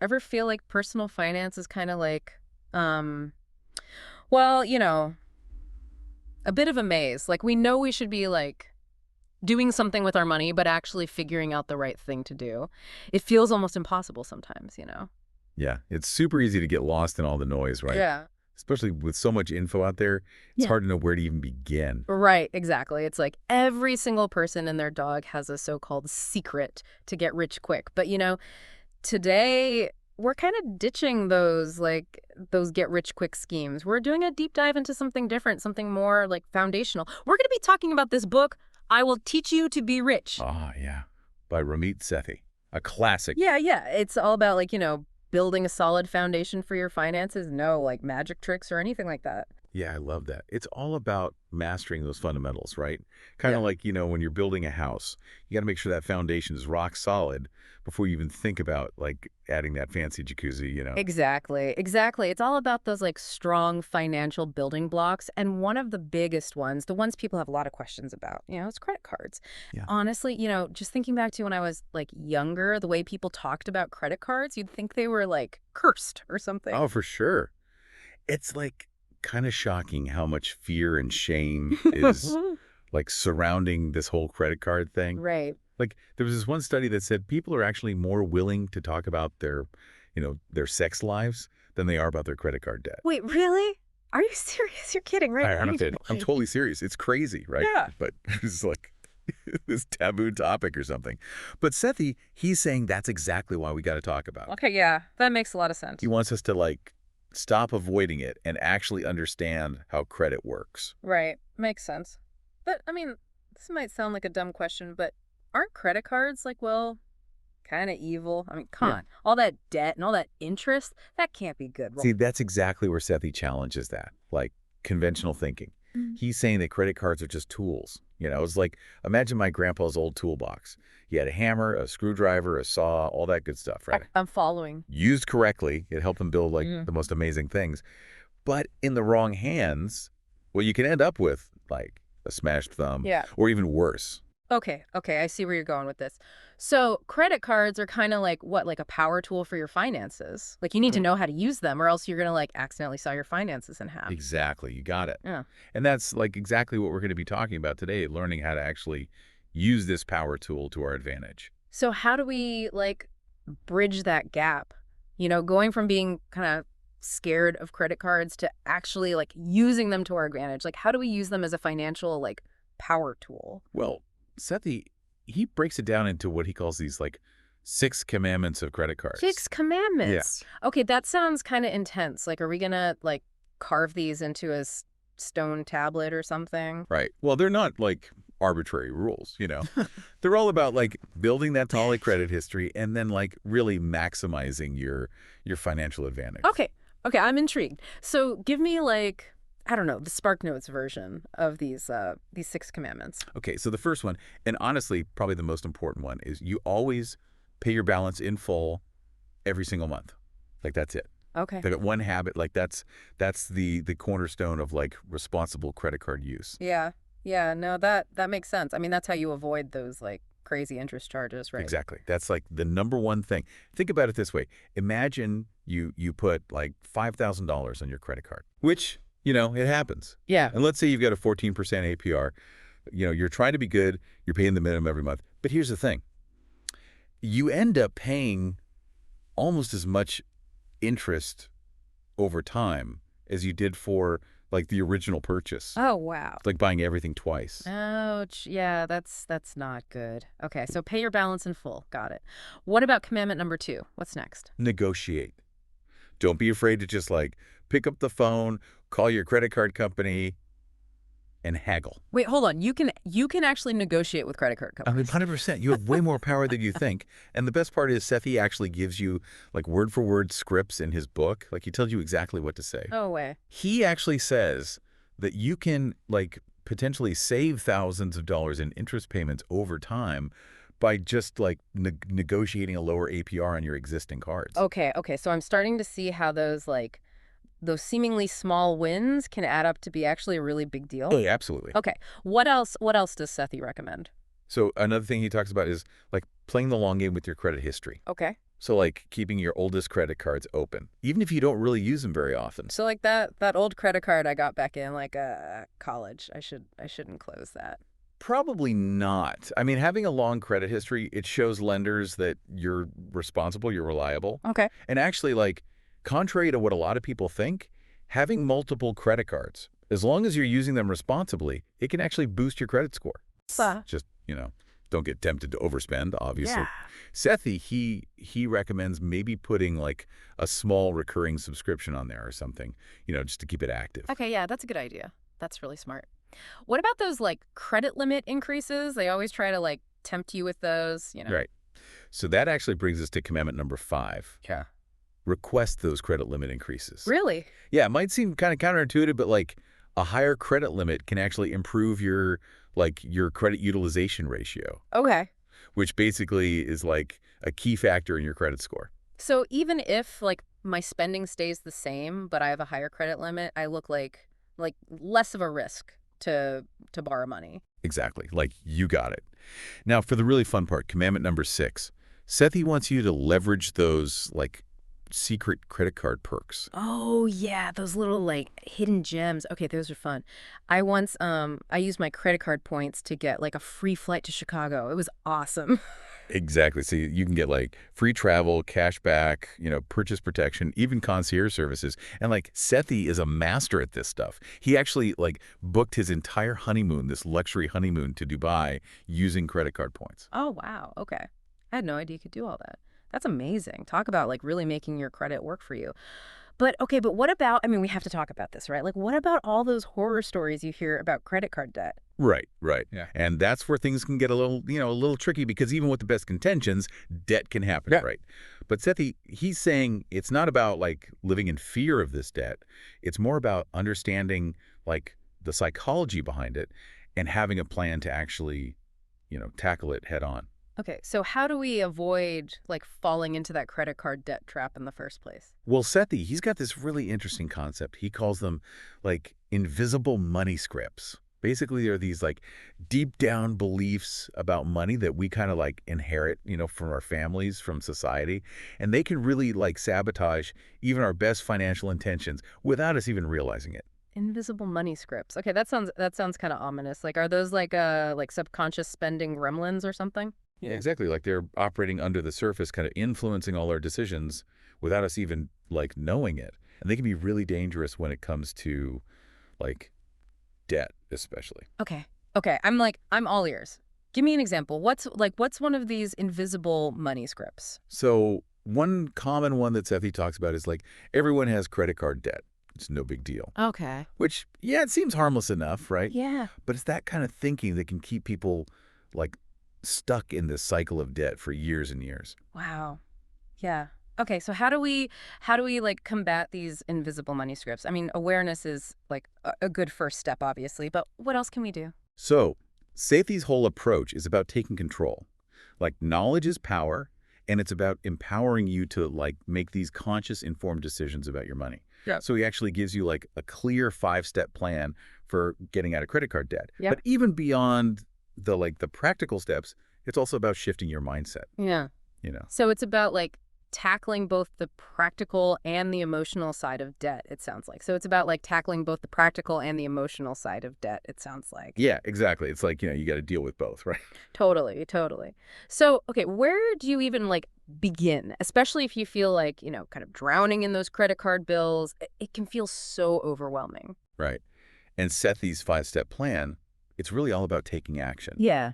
ever feel like personal finance is kind of like, um, well, a bit of a maze. Like we know we should be like doing something with our money, but actually figuring out the right thing to do. It feels almost impossible sometimes. Yeah, it's super easy to get lost in all the noise, right? Yeah. Especially with so much info out there, it's Yeah. hard to know where to even begin. Right, exactly. It's like every single person and their dog has a so-called secret to get rich quick. But today we're kind of ditching those get rich quick schemes. We're doing a deep dive into something different, something more like foundational. We're going to be talking about this book, I Will Teach You to Be Rich. Ah, yeah, by Ramit Sethi, a classic. Yeah, yeah. It's all about building a solid foundation for your finances. No like magic tricks or anything like that. Yeah, I love that. It's all about mastering those fundamentals, right? Kind Yeah. of like, when you're building a house, you got to make sure that foundation is rock solid before you even think about like adding that fancy jacuzzi. Exactly. Exactly. It's all about those like strong financial building blocks. And one of the biggest ones, the ones people have a lot of questions about, is credit cards. Yeah. Honestly, just thinking back to when I was like younger, the way people talked about credit cards, you'd think they were like cursed or something. Oh, for sure. It's like kind of shocking how much fear and shame is like surrounding this whole credit card thing. Right. Like there was this one study that said people are actually more willing to talk about their sex lives than they are about their credit card debt. Wait, really? Are you serious? You're kidding, right? I'm not kidding. I'm totally serious. It's crazy, right? Yeah. But it's like this taboo topic or something. But Sethi, he's saying that's exactly why we got to talk about it. Okay, yeah. That makes a lot of sense. He wants us to like stop avoiding it and actually understand how credit works. Right. Makes sense. But, I mean, this might sound like a dumb question, but aren't credit cards like, well, kind of evil? I mean, come Yeah. on. All that debt and all that interest, that can't be good. See, that's exactly where Sethi challenges that, like conventional thinking. Mm. He's saying that credit cards are just tools. It's like, imagine my grandpa's old toolbox. He had a hammer, a screwdriver, a saw, all that good stuff, right? I'm following. Used correctly, it helped him build like Mm. the most amazing things. But in the wrong hands, well, you can end up with like a smashed thumb Yeah. or even worse. Okay, I see where you're going with this. So credit cards are kind of like what, like a power tool for your finances. Like you need to know how to use them or else you're going to like accidentally saw your finances in half. Exactly. You got it. Yeah. And that's like exactly what we're going to be talking about today, learning how to actually use this power tool to our advantage. So how do we like bridge that gap? Going from being kind of scared of credit cards to actually like using them to our advantage. Like how do we use them as a financial like power tool? Well, Sethi, he breaks it down into what he calls these like 6 commandments of credit cards. Six commandments. Okay, that sounds kind of intense. Like, are we gonna like carve these into a stone tablet or something? Right. Well, they're not like arbitrary rules. They're all about like building that solid credit history and then like really maximizing your financial advantage. Okay, I'm intrigued. So give me like, I don't know, the Spark Notes version of these 6 commandments. Okay, so the first one, and honestly, probably the most important one, is you always pay your balance in full every single month. Like that's it. Okay. That one habit, like that's the cornerstone of like responsible credit card use. Yeah. Yeah, no, that makes sense. I mean, that's how you avoid those like crazy interest charges, right? Exactly. That's like the number one thing. Think about it this way. Imagine you put like $5,000 on your credit card, which, it happens. Yeah. And let's say you've got a 14% APR. You're trying to be good. You're paying the minimum every month. But here's the thing. You end up paying almost as much interest over time as you did for like the original purchase. Oh, wow. It's like buying everything twice. Ouch. Yeah, that's not good. Okay, so pay your balance in full. Got it. What about commandment number 2? What's next? Negotiate. Don't be afraid to just like pick up the phone, call your credit card company, and haggle. Wait, hold on. You can actually negotiate with credit card I mean, companies. 100%. You have way more power than you think. And the best part is Sethi actually gives you like word for word scripts in his book. Like he tells you exactly what to say. No way. He actually says that you can like potentially save thousands of dollars in interest payments over time by just like negotiating a lower APR on your existing cards. Okay. So I'm starting to see how those seemingly small wins can add up to be actually a really big deal. Oh, yeah, absolutely. Okay. What else does Sethi recommend? So another thing he talks about is like playing the long game with your credit history. Okay. So like keeping your oldest credit cards open, even if you don't really use them very often. So like that old credit card I got back in like college, I shouldn't close that. Probably not. I mean, having a long credit history, it shows lenders that you're responsible, you're reliable. Okay. And actually, like, contrary to what a lot of people think, having multiple credit cards, as long as you're using them responsibly, it can actually boost your credit score. So, Just, don't get tempted to overspend, obviously. yeah. Sethi, he recommends maybe putting like a small recurring subscription on there or something, just to keep it active. Okay, yeah, that's a good idea. That's really smart. What about those like credit limit increases? They always try to like tempt you with those. Right. So that actually brings us to commandment number 5. Yeah. Request those credit limit increases. Really? Yeah, it might seem kind of counterintuitive, but like a higher credit limit can actually improve your credit utilization ratio, Okay. which basically is like a key factor in your credit score. So even if like my spending stays the same, but I have a higher credit limit, I look like less of a risk to borrow money. Exactly. Like you got it. Now, for the really fun part, commandment number 6. Sethi wants you to leverage those like secret credit card perks. Oh yeah, those little like hidden gems. Okay, those are fun. I used my credit card points to get like a free flight to Chicago. It was awesome. Exactly. So you can get like free travel, cash back, purchase protection, even concierge services. And like Sethi is a master at this stuff. He actually like booked his entire honeymoon, this luxury honeymoon to Dubai using credit card points. Oh wow. Okay. I had no idea you could do all that. That's amazing. Talk about like really making your credit work for you. But okay, but what about, I mean, we have to talk about this, right? Like what about all those horror stories you hear about credit card debt? Right, right. Yeah. And that's where things can get a little tricky because even with the best intentions, debt can happen, Yeah. right? But Sethi, he's saying it's not about like living in fear of this debt. It's more about understanding like the psychology behind it and having a plan to actually, tackle it head on. Okay, so how do we avoid like falling into that credit card debt trap in the first place? Well, Sethi, he's got this really interesting concept. He calls them like invisible money scripts. Basically, they're these like deep down beliefs about money that we kind of like inherit, from our families, from society. And they can really like sabotage even our best financial intentions without us even realizing it. Invisible money scripts. Okay, that sounds kind of ominous. Like are those like subconscious spending gremlins or something? Yeah, exactly. Like they're operating under the surface, kind of influencing all our decisions without us even like knowing it. And they can be really dangerous when it comes to like debt, especially. Okay. Okay, I'm all ears. Give me an example. What's one of these invisible money scripts? So one common one that Sethi talks about is like everyone has credit card debt. It's no big deal. Okay. Which, yeah, it seems harmless enough, right? Yeah. But it's that kind of thinking that can keep people like stuck in this cycle of debt for years and years. Wow. Yeah. Okay, so how do we like combat these invisible money scripts? I mean, awareness is like a good first step, obviously, but what else can we do? So Sethi's whole approach is about taking control. Like knowledge is power, and it's about empowering you to like make these conscious, informed decisions about your money. Yeah. So he actually gives you like a clear 5-step plan for getting out of credit card debt. Yep. But even beyond the practical steps, it's also about shifting your mindset, Yeah. you know. So it's about like tackling both the practical and the emotional side of debt, it sounds like. So it's about like tackling both the practical and the emotional side of debt, it sounds like. Yeah, exactly. It's like, you got to deal with both, right? Totally, totally. So, okay, where do you even like begin? Especially if you feel like, kind of drowning in those credit card bills. It can feel so overwhelming. Right. And Sethi's 5-step plan, it's really all about taking action. Yeah.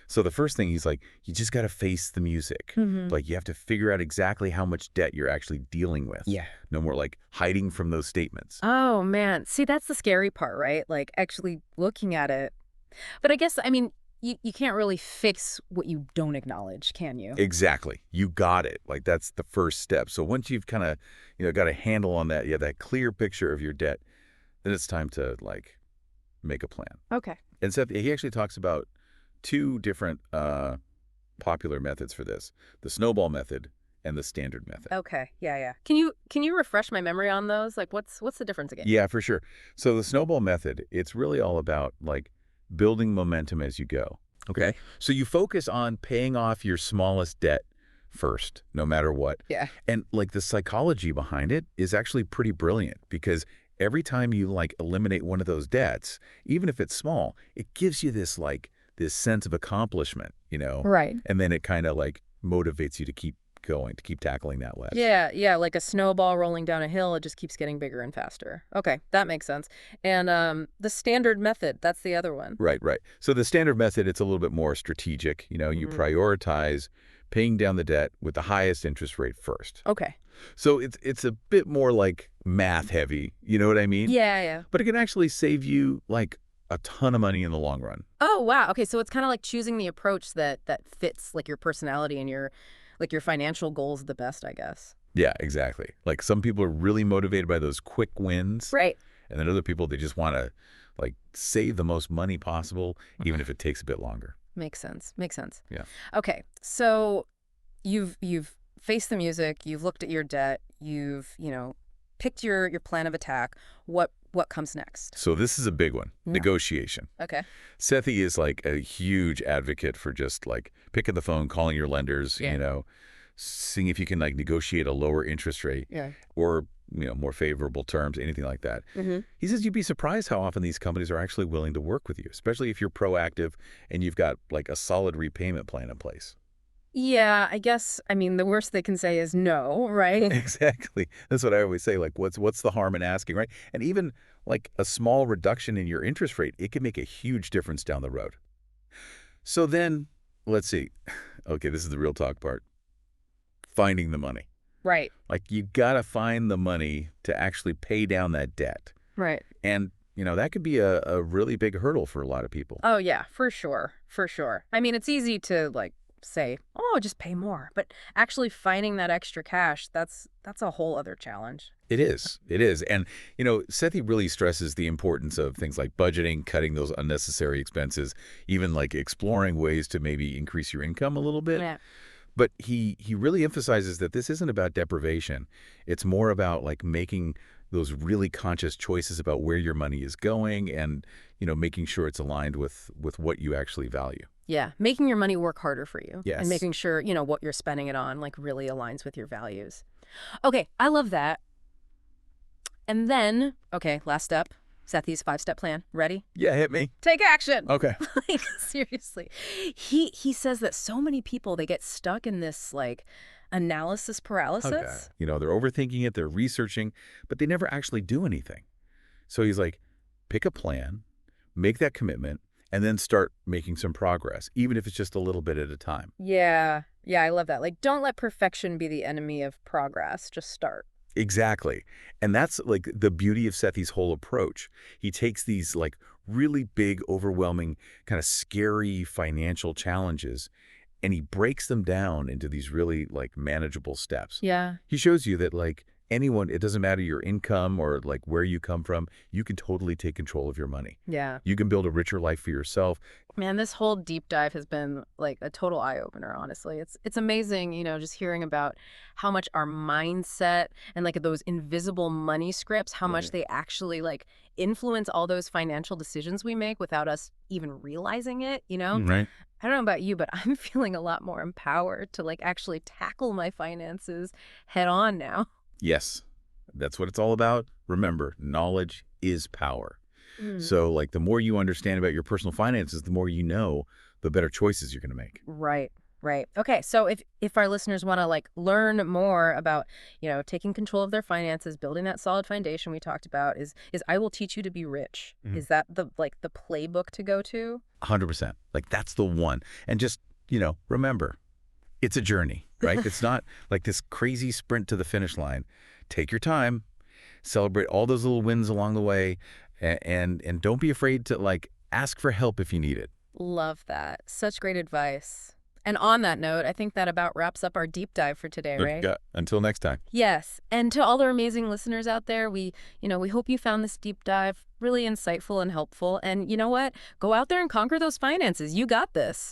So the first thing he's like, you just got to face the music. Mm-hmm. Like you have to figure out exactly how much debt you're actually dealing with. Yeah. No more like hiding from those statements. Oh, man. See, that's the scary part, right? Like actually looking at it. But I guess, I mean, you can't really fix what you don't acknowledge, can you? Exactly. You got it. Like that's the first step. So once you've kind of, got a handle on that, you have that clear picture of your debt, then it's time to like make a plan. Okay. And Seth, he actually talks about 2 different popular methods for this: the snowball method and the standard method. Okay. Yeah, yeah. Can you refresh my memory on those? Like what's the difference again? Yeah, for sure. So the snowball method, it's really all about like building momentum as you go. Okay. So you focus on paying off your smallest debt first, no matter what. Yeah. And like the psychology behind it is actually pretty brilliant because every time you like eliminate one of those debts, even if it's small, it gives you this like this sense of accomplishment, Right. and then it kind of like motivates you to keep going, to keep tackling that list. Yeah, yeah, like a snowball rolling down a hill, it just keeps getting bigger and faster. Okay, that makes sense. And the standard method, that's the other one. Right, right. So the standard method, it's a little bit more strategic. You Mm. prioritize paying down the debt with the highest interest rate first. Okay. So it's a bit more like math heavy, you know what I mean? Yeah, yeah. But it can actually save you like a ton of money in the long run. Oh, wow. Okay, so it's kind of like choosing the approach that fits like your personality and your financial goals the best, I guess. Yeah, exactly. Like some people are really motivated by those quick wins, Right. and then other people, they just want to like save the most money possible, even if it takes a bit longer. Makes sense. Makes sense. Yeah. Okay, so you've faced the music, you've looked at your debt, you've, picked your plan of attack. What comes next? So this is a big one, Yeah. negotiation. Okay. Sethi is like a huge advocate for just like picking the phone, calling your lenders, Yeah. seeing if you can like negotiate a lower interest rate Yeah. or, more favorable terms, anything like that. Mm-hmm. He says you'd be surprised how often these companies are actually willing to work with you, especially if you're proactive and you've got like a solid repayment plan in place. Yeah, I guess, the worst they can say is no, right? Exactly. That's what I always say. Like, what's the harm in asking, right? And even like a small reduction in your interest rate, it can make a huge difference down the road. So then, let's see. Okay, this is the real talk part. Finding the money. Right. Like, you got to find the money to actually pay down that debt. Right. And, that could be a really big hurdle for a lot of people. Oh, yeah, for sure. For sure. It's easy to, say, oh, just pay more. But actually finding that extra cash, that's a whole other challenge. It is. It is. And, Sethi really stresses the importance of things like budgeting, cutting those unnecessary expenses, even like exploring ways to maybe increase your income a little bit. Yeah. But he really emphasizes that this isn't about deprivation. It's more about like making those really conscious choices about where your money is going and, making sure it's aligned with what you actually value. Yeah, making your money work harder for you. Yes. And making sure, what you're spending it on, really aligns with your values. Okay, I love that. And then, okay, last step, Sethi's 5-step plan. Ready? Yeah, hit me. Take action. Okay. Seriously. He says that so many people, they get stuck in this, analysis paralysis. Okay. They're overthinking it, they're researching, but they never actually do anything. So he's like, pick a plan, make that commitment, and then start making some progress, even if it's just a little bit at a time. Yeah. Yeah, I love that. Don't let perfection be the enemy of progress. Just start. Exactly. And that's like the beauty of Sethi's whole approach. He takes these like really big, overwhelming, kind of scary financial challenges, and he breaks them down into these really like manageable steps. Yeah. He shows you that like anyone, it doesn't matter your income or like where you come from, you can totally take control of your money. Yeah. You can build a richer life for yourself. Man, this whole deep dive has been a total eye-opener, honestly. It's amazing, just hearing about how much our mindset and those invisible money scripts, how much they actually influence all those financial decisions we make without us even realizing it, Right. I don't know about you, but I'm feeling a lot more empowered to actually tackle my finances head on now. Yes, that's what it's all about. Remember, knowledge is power. Mm. So like the more you understand about your personal finances, the more you know, the better choices you're going to make. Right. Right. Okay. So if our listeners want to learn more about, taking control of their finances, building that solid foundation we talked about, is I Will Teach You to Be Rich. Mhm. Is that the playbook to go to? 100%. Like that's the one. And just, remember, it's a journey, right? It's not like this crazy sprint to the finish line. Take your time, celebrate all those little wins along the way, and don't be afraid to ask for help if you need it. Love that. Such great advice. And on that note, I think that about wraps up our deep dive for today, right? Yeah. Until next time. Yes. And to all our amazing listeners out there, we hope you found this deep dive really insightful and helpful. And you know what? Go out there and conquer those finances. You got this.